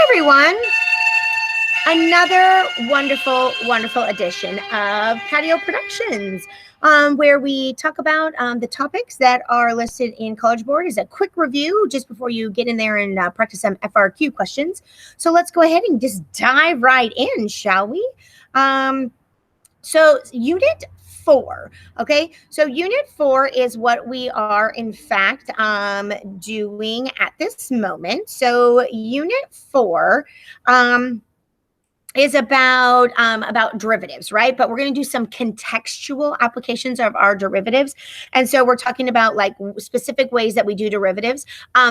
everyone. Another wonderful, wonderful edition of Patio Productions, where we talk about the topics that are listed in College Board as a quick review just before you get in there and practice some FRQ questions. So let's go ahead and just dive right in, shall we? So Unit 4, okay? So Unit 4 is what we are, in fact, doing at this moment. So Unit 4, is about derivatives, right? But we're going to do some contextual applications of our derivatives. And so we're talking about like specific ways that we do derivatives.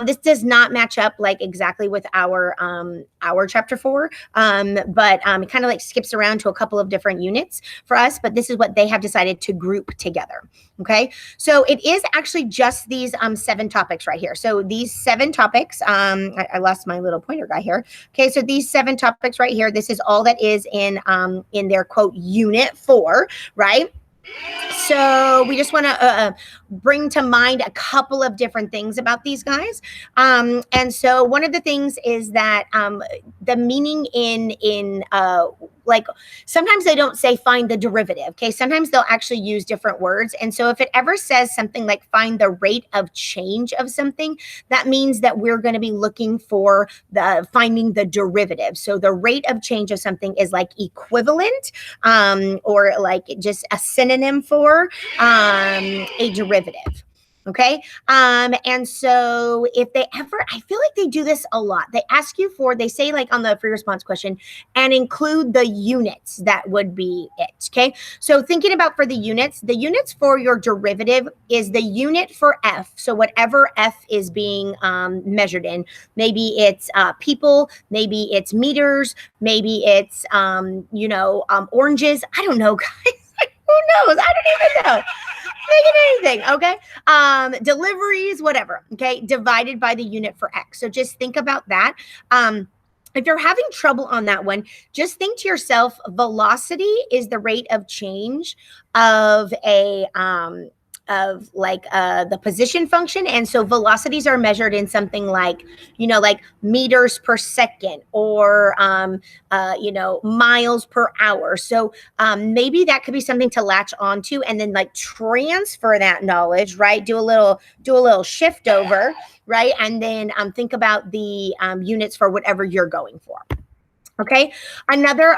This does not match up like exactly with our chapter 4, but it kind of like skips around to a couple of different units for us, but this is what they have decided to group together. Okay, so it is actually just these 7 topics right here. So these 7 topics, I lost my little pointer guy here. Okay, so these 7 topics right here, this is all that is in their quote Unit 4, right? So we just want to bring to mind a couple of different things about these guys. And so one of the things is that the meaning in like sometimes they don't say find the derivative. Okay, sometimes they'll actually use different words. And so if it ever says something like find the rate of change of something, that means that we're going to be looking for finding the derivative. So the rate of change of something is like equivalent or like just a synonym for a derivative. Okay. And so if they ever, I feel like they do this a lot. They ask you they say like on the free response question and include the units. That would be it. Okay. So thinking about for the units for your derivative is the unit for F. So whatever F is being measured in, maybe it's people, maybe it's meters, maybe it's, oranges. I don't know, guys. Who knows? I don't even know. Anything, okay? Deliveries, whatever, okay? Divided by the unit for X. So just think about that. If you're having trouble on that one, just think to yourself, velocity is the rate of change of the position function. And so velocities are measured in something like, like meters per second or, miles per hour. So maybe that could be something to latch onto and then like transfer that knowledge, right? Do a little shift over, right? And then think about the units for whatever you're going for. Okay, another,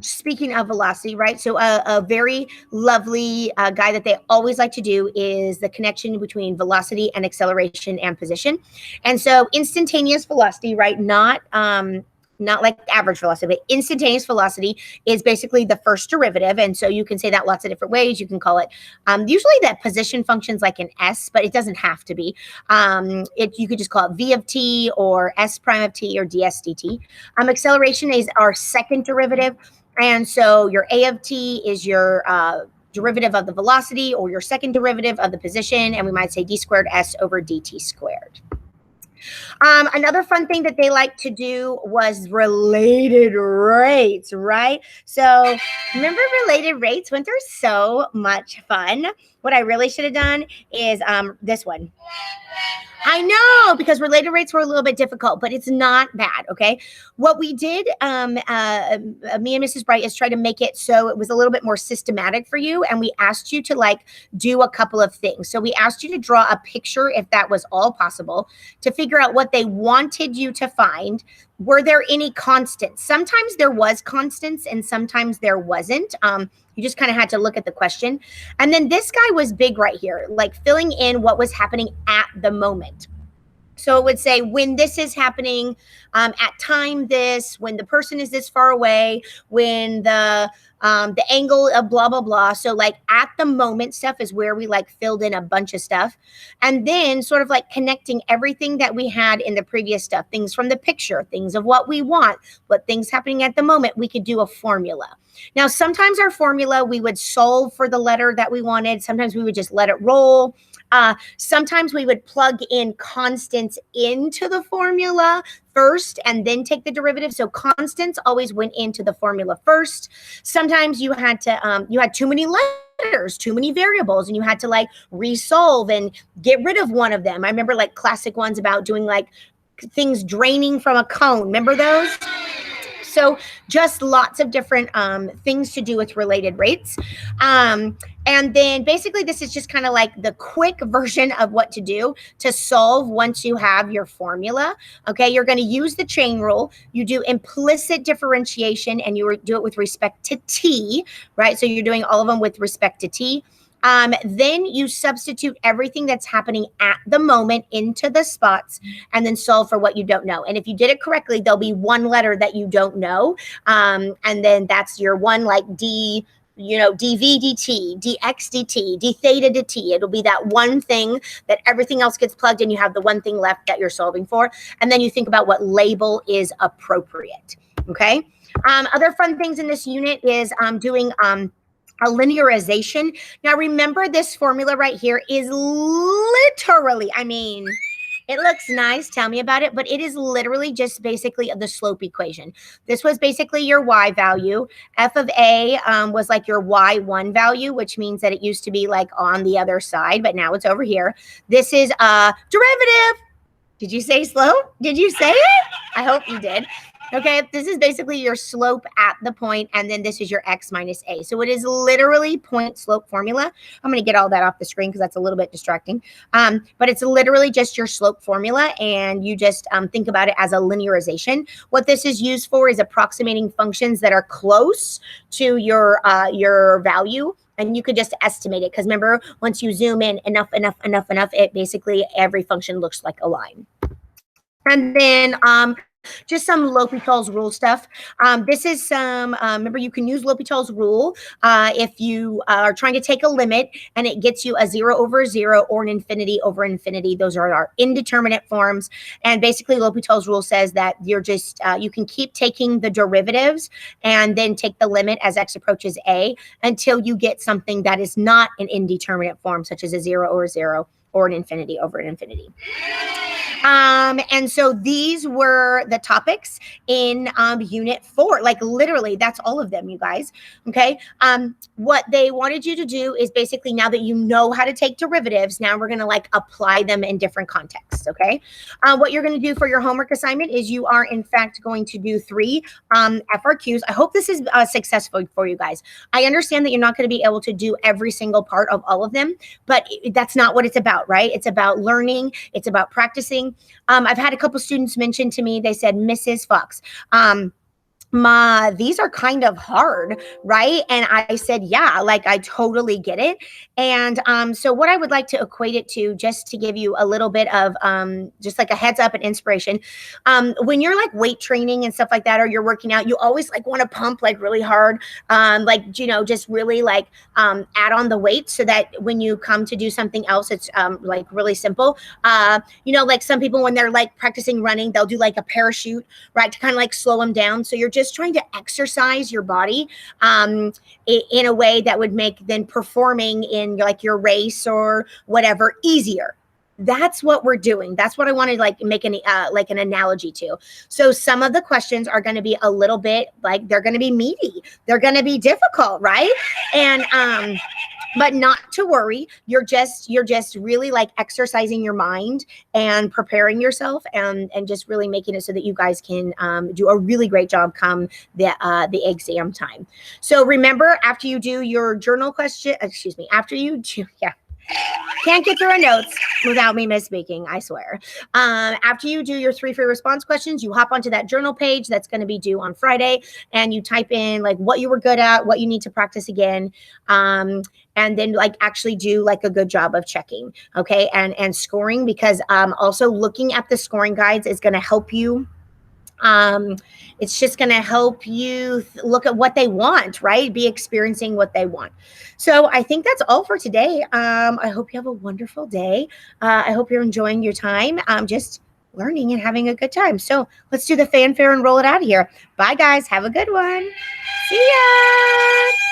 speaking of velocity, right? So a very lovely guy that they always like to do is the connection between velocity and acceleration and position. And so instantaneous velocity, right? Not like average velocity, but instantaneous velocity is basically the first derivative. And so you can say that lots of different ways. You can call it, usually that position function's like an S, but it doesn't have to be. You could just call it V of t or S prime of t or ds dt. Acceleration is our second derivative. And so your A of t is your derivative of the velocity or your second derivative of the position. And we might say d squared S over dt squared. Another fun thing that they like to do was related rates, right? So remember related rates? Weren't they so much fun? What I really should have done is this one. I know, because related rates were a little bit difficult, but it's not bad, okay? What we did, me and Mrs. Bright, is try to make it so it was a little bit more systematic for you, and we asked you to, like, do a couple of things. So we asked you to draw a picture, if that was all possible, to figure out what they wanted you to find. Were there any constants? Sometimes there was constants, and sometimes there wasn't. You just kind of had to look at the question. And then this guy was big right here, like filling in what was happening at the moment. So it would say when this is happening, at time this, when the person is this far away, when the angle of blah, blah, blah. So like at the moment stuff is where we like filled in a bunch of stuff. And then sort of like connecting everything that we had in the previous stuff, things from the picture, things of what we want, what things happening at the moment, we could do a formula. Now, sometimes our formula, we would solve for the letter that we wanted. Sometimes we would just let it roll. Sometimes we would plug in constants into the formula first and then take the derivative. So constants always went into the formula first. Sometimes you had to, you had too many letters, too many variables, and you had to like resolve and get rid of one of them. I remember like classic ones about doing like things draining from a cone. Remember those? So just lots of different things to do with related rates. And then basically this is just kind of like the quick version of what to do to solve once you have your formula. Okay, you're going to use the chain rule. You do implicit differentiation and you do it with respect to t, right? So you're doing all of them with respect to t. Then you substitute everything that's happening at the moment into the spots and then solve for what you don't know. And if you did it correctly, there'll be one letter that you don't know. And then that's your one, like d, dv dt, dx dt, d theta dt. It'll be that one thing that everything else gets plugged in. You have the one thing left that you're solving for. And then you think about what label is appropriate. Okay. Other fun things in this unit is doing a linearization. Now remember, this formula right here is literally, I mean, it looks nice, tell me about it, but it is literally just basically the slope equation. This was basically your y value. F of a was like your y1 value, which means that it used to be like on the other side, but now it's over here. This is a derivative. Did you say slope? Did you say it? I hope you did. Okay, this is basically your slope at the point, and then this is your x minus a. So it is literally point slope formula. I'm going to get all that off the screen because that's a little bit distracting. But it's literally just your slope formula, and you just think about it as a linearization. What this is used for is approximating functions that are close to your value. And you could just estimate it because remember, once you zoom in enough, it basically every function looks like a line. And then just some L'Hopital's rule stuff. This is some, remember you can use L'Hopital's rule if you are trying to take a limit and it gets you a 0 over 0 or an infinity over infinity. Those are our indeterminate forms. And basically L'Hopital's rule says that you're just, you can keep taking the derivatives and then take the limit as x approaches a until you get something that is not an indeterminate form, such as a 0 over 0 or an infinity over an infinity. And so these were the topics in unit 4. Like literally, that's all of them, you guys. Okay. What they wanted you to do is basically, now that you know how to take derivatives, now we're going to like apply them in different contexts. Okay. What you're going to do for your homework assignment is you are in fact going to do 3 FRQs. I hope this is successful for you guys. I understand that you're not going to be able to do every single part of all of them, but that's not what it's about, right? It's about learning. It's about practicing. I've had a couple students mention to me, they said, Mrs. Fox, these are kind of hard, right? And I said, yeah, like I totally get it. And so what I would like to equate it to, just to give you a little bit of just like a heads up and inspiration, when you're like weight training and stuff like that, or you're working out, you always like want to pump like really hard, like, you know, just really like add on the weight so that when you come to do something else, it's like really simple. You know, like some people when they're like practicing running, they'll do like a parachute, right, to kind of like slow them down. So you're just trying to exercise your body in a way that would make then performing in like your race or whatever easier. That's what we're doing. That's what I want to like make an like an analogy to. So some of the questions are going to be a little bit like, they're going to be meaty. They're going to be difficult, right? And but not to worry. You're just really like exercising your mind and preparing yourself and just really making it so that you guys can do a really great job come the exam time. So remember, after you do your journal question, after you do, can't get through our notes without me misspeaking, I swear. After you do your 3 free response questions, you hop onto that journal page that's going to be due on Friday, and you type in like what you were good at, what you need to practice again, and then like actually do like a good job of checking, okay, and scoring, because also looking at the scoring guides is going to help you. It's just going to help you look at what they want, right? Be experiencing what they want. So I think that's all for today. I hope you have a wonderful day. I hope you're enjoying your time, just learning and having a good time. So let's do the fanfare and roll it out of here. Bye, guys. Have a good one. See ya.